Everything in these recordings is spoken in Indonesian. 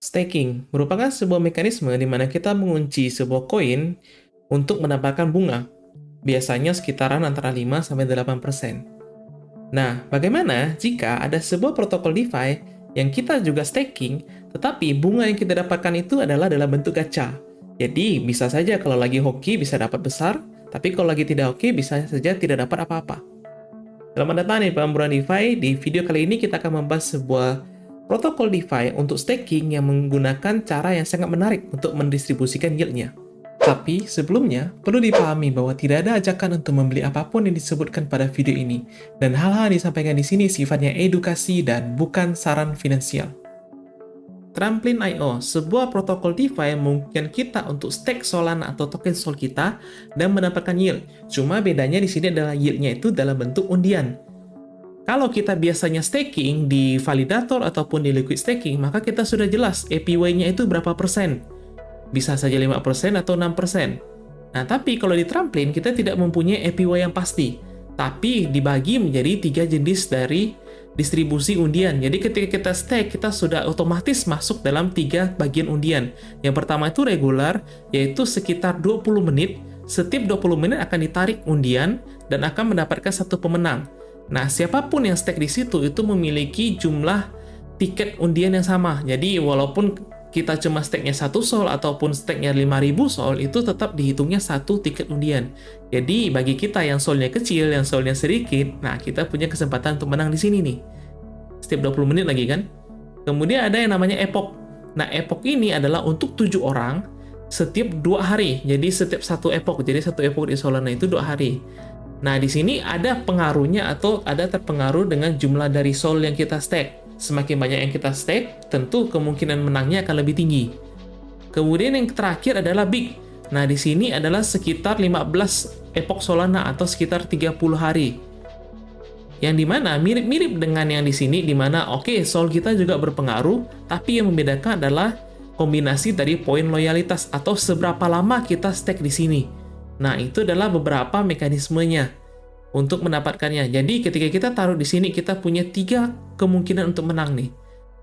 Staking merupakan sebuah mekanisme di mana kita mengunci sebuah koin untuk mendapatkan bunga, biasanya sekitaran antara 5-8%. Nah, bagaimana jika ada sebuah protokol DeFi yang kita juga staking, tetapi bunga yang kita dapatkan itu adalah dalam bentuk gacha? Jadi, bisa saja kalau lagi hoki bisa dapat besar, tapi kalau lagi tidak hoki bisa saja tidak dapat apa-apa. Selamat datang di Pemburuan DeFi. Di video kali ini kita akan membahas sebuah protokol DeFi untuk staking yang menggunakan cara yang sangat menarik untuk mendistribusikan yield-nya. Tapi sebelumnya, perlu dipahami bahwa tidak ada ajakan untuk membeli apapun yang disebutkan pada video ini, dan hal-hal yang disampaikan di sini sifatnya edukasi dan bukan saran finansial. Tramplin.io, sebuah protokol DeFi yang memungkinkan kita untuk stake Solana atau token Sol kita dan mendapatkan yield. Cuma bedanya di sini adalah yield-nya itu dalam bentuk undian. Kalau kita biasanya staking di validator ataupun di liquid staking, maka kita sudah jelas APY-nya itu berapa persen. Bisa saja 5% atau 6%. Nah, tapi kalau di Tramplin, kita tidak mempunyai APY yang pasti. Tapi dibagi menjadi 3 jenis dari distribusi undian. Jadi ketika kita stake, kita sudah otomatis masuk dalam 3 bagian undian. Yang pertama itu regular, yaitu sekitar 20 menit. Setiap 20 menit akan ditarik undian dan akan mendapatkan satu pemenang. Nah, siapapun yang stake di situ itu memiliki jumlah tiket undian yang sama. Jadi, walaupun kita cuma stake-nya 1 Sol ataupun stake-nya 5.000 Sol, itu tetap dihitungnya 1 tiket undian. Jadi, bagi kita yang Solnya kecil, yang Solnya sedikit, nah kita punya kesempatan untuk menang di sini nih. Setiap 20 menit lagi kan. Kemudian ada yang namanya epoch. Nah, epoch ini adalah untuk 7 orang setiap 2 hari. Jadi, setiap 1 epoch. Jadi, 1 epoch di Solana itu 2 hari. Nah, di sini ada pengaruhnya atau ada terpengaruh dengan jumlah dari Sol yang kita stake. Semakin banyak yang kita stake, tentu kemungkinan menangnya akan lebih tinggi. Kemudian yang terakhir adalah big. Nah, di sini adalah sekitar 15 epoch Solana atau sekitar 30 hari. Yang dimana mirip-mirip dengan yang di sini, dimana oke, Sol kita juga berpengaruh, tapi yang membedakan adalah kombinasi dari poin loyalitas atau seberapa lama kita stake di sini. Nah, itu adalah beberapa mekanismenya untuk mendapatkannya. Jadi ketika kita taruh di sini, kita punya 3 kemungkinan untuk menang nih.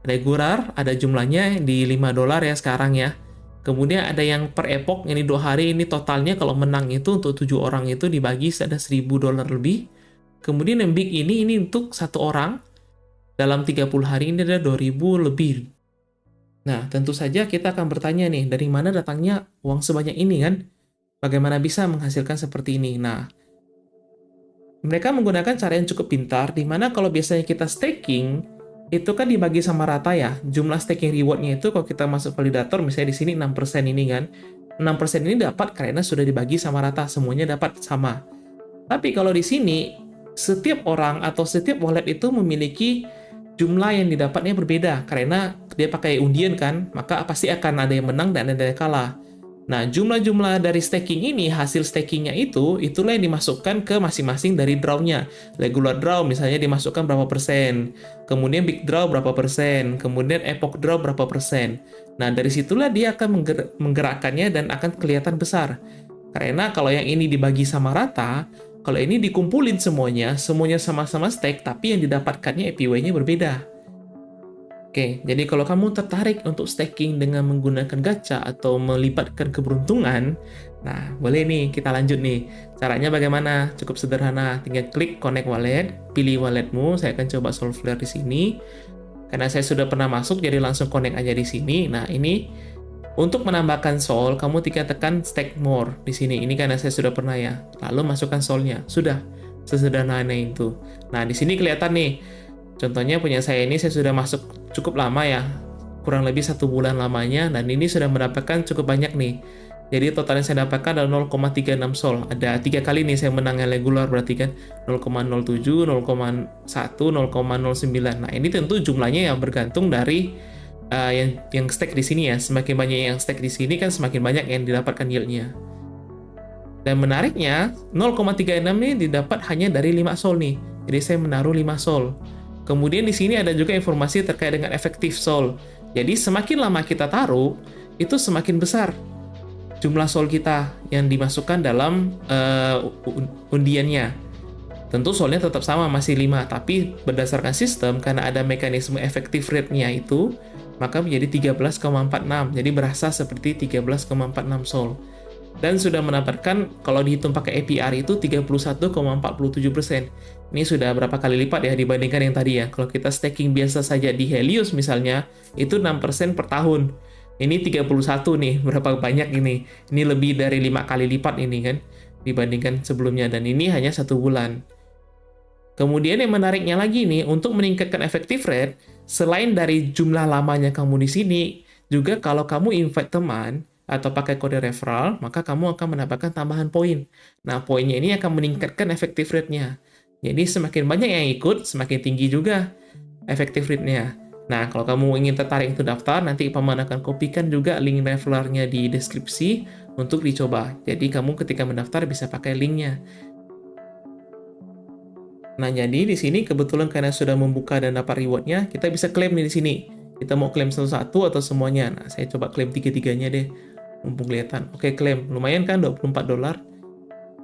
Regular, ada jumlahnya di $5 ya sekarang ya. Kemudian ada yang per epoch, ini 2 hari, ini totalnya kalau menang itu untuk 7 orang itu dibagi ada $1.000 lebih. Kemudian yang big ini untuk 1 orang, dalam 30 hari ini ada 2.000 lebih. Nah, tentu saja kita akan bertanya nih, dari mana datangnya uang sebanyak ini kan? Bagaimana bisa menghasilkan seperti ini? Nah, mereka menggunakan cara yang cukup pintar, di mana kalau biasanya kita staking, itu kan dibagi sama rata ya. Jumlah staking reward-nya itu kalau kita masuk validator, misalnya di sini 6% ini kan. 6% ini dapat karena sudah dibagi sama rata, semuanya dapat sama. Tapi kalau di sini, setiap orang atau setiap wallet itu memiliki jumlah yang didapatnya berbeda. Karena dia pakai undian kan, maka pasti akan ada yang menang dan ada yang kalah. Nah, jumlah-jumlah dari staking ini, hasil stakingnya itulah yang dimasukkan ke masing-masing dari draw-nya. Regular draw misalnya dimasukkan berapa persen, kemudian big draw berapa persen, kemudian epoch draw berapa persen. Nah, dari situlah dia akan menggerakkannya dan akan kelihatan besar. Karena kalau yang ini dibagi sama rata, kalau ini dikumpulin semuanya sama-sama stake, tapi yang didapatkannya APY-nya berbeda. Oke, jadi kalau kamu tertarik untuk staking dengan menggunakan gacha atau melibatkan keberuntungan, nah boleh nih kita lanjut nih. Caranya bagaimana? Cukup sederhana, tinggal klik connect wallet, pilih walletmu. Saya akan coba Solflare di sini. Karena saya sudah pernah masuk, jadi langsung connect aja di sini. Nah ini untuk menambahkan Sol, kamu tinggal tekan stake more di sini. Ini karena saya sudah pernah ya. Lalu masukkan Solnya, sudah sesederhana itu. Nah di sini kelihatan nih. Contohnya punya saya ini, saya sudah masuk cukup lama ya, kurang lebih 1 bulan lamanya, dan ini sudah mendapatkan cukup banyak nih. Jadi total yang saya dapatkan adalah 0,36 Sol. Ada 3 kali nih saya menang yang regular, berarti kan 0,07, 0,1, 0,09. Nah ini tentu jumlahnya yang bergantung dari yang stake di sini ya. Semakin banyak yang stake di sini kan semakin banyak yang didapatkan yield-nya. Dan menariknya 0,36 ini didapat hanya dari 5 Sol nih. Jadi saya menaruh 5 Sol. Kemudian di sini ada juga informasi terkait dengan efektif Sol. Jadi semakin lama kita taruh, itu semakin besar jumlah Sol kita yang dimasukkan dalam undiannya. Tentu solnya tetap sama, masih 5, tapi berdasarkan sistem, karena ada mekanisme effective rate-nya itu, maka menjadi 13,46, jadi berasa seperti 13,46 sol. Dan sudah mendapatkan, kalau dihitung pakai APR itu 31,47%. Ini sudah berapa kali lipat ya dibandingkan yang tadi ya. Kalau kita staking biasa saja di Helios misalnya, itu 6% per tahun. Ini 31 nih, berapa banyak ini. Ini lebih dari 5 kali lipat ini kan, dibandingkan sebelumnya. Dan ini hanya 1 bulan. Kemudian yang menariknya lagi nih, untuk meningkatkan effective rate, selain dari jumlah lamanya kamu di sini, juga kalau kamu invite teman atau pakai kode referral, maka kamu akan mendapatkan tambahan poin. Nah, poinnya ini akan meningkatkan effective rate-nya. Jadi semakin banyak yang ikut, semakin tinggi juga effective rate-nya. Nah, kalau kamu ingin tertarik untuk daftar, nanti Paman akan kopikan juga link referralnya di deskripsi untuk dicoba. Jadi kamu ketika mendaftar bisa pakai linknya. Nah, jadi di sini kebetulan karena sudah membuka dan dapat rewardnya, kita bisa klaim nih di sini. Kita mau klaim satu-satu atau semuanya. Nah, saya coba klaim tiga-tiganya deh. Mumpung kelihatan. Oke, klaim. Lumayan kan, $24.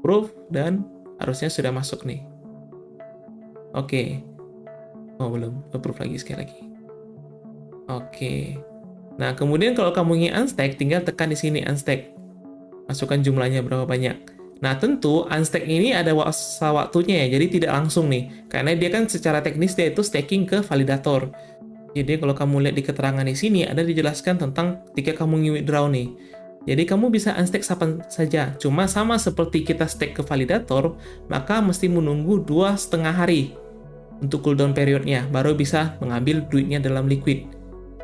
Proof, dan harusnya sudah masuk nih. Oke. Oh, belum. Approve lagi sekali lagi. Oke. Nah, kemudian kalau kamu ingin unstack, tinggal tekan di sini unstack. Masukkan jumlahnya berapa banyak. Nah, tentu unstack ini ada waktunya ya, jadi tidak langsung nih. Karena dia kan secara teknis dia itu staking ke validator. Jadi kalau kamu lihat di keterangan di sini, ada dijelaskan tentang ketika kamu ingin withdraw nih. Jadi kamu bisa unstack kapan saja. Cuma sama seperti kita stake ke validator, maka mesti menunggu 2,5 hari untuk cooldown periodnya, baru bisa mengambil duitnya dalam liquid.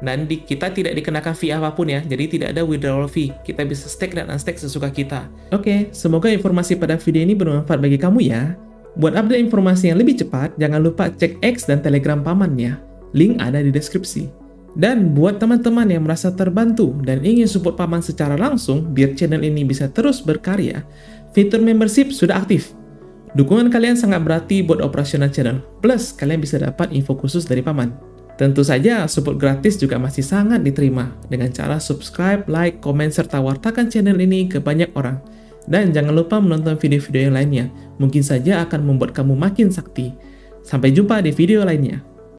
Dan kita tidak dikenakan fee apapun ya, jadi tidak ada withdrawal fee. Kita bisa stake dan unstack sesuka kita. Oke, semoga informasi pada video ini bermanfaat bagi kamu ya. Buat update informasi yang lebih cepat, jangan lupa cek X dan Telegram pamannya. Link ada di deskripsi. Dan buat teman-teman yang merasa terbantu dan ingin support paman secara langsung, biar channel ini bisa terus berkarya, fitur membership sudah aktif. Dukungan kalian sangat berarti buat operasional channel, plus kalian bisa dapat info khusus dari paman. Tentu saja, support gratis juga masih sangat diterima dengan cara subscribe, like, komen, serta wartakan channel ini ke banyak orang. Dan jangan lupa menonton video-video yang lainnya, mungkin saja akan membuat kamu makin sakti. Sampai jumpa di video lainnya.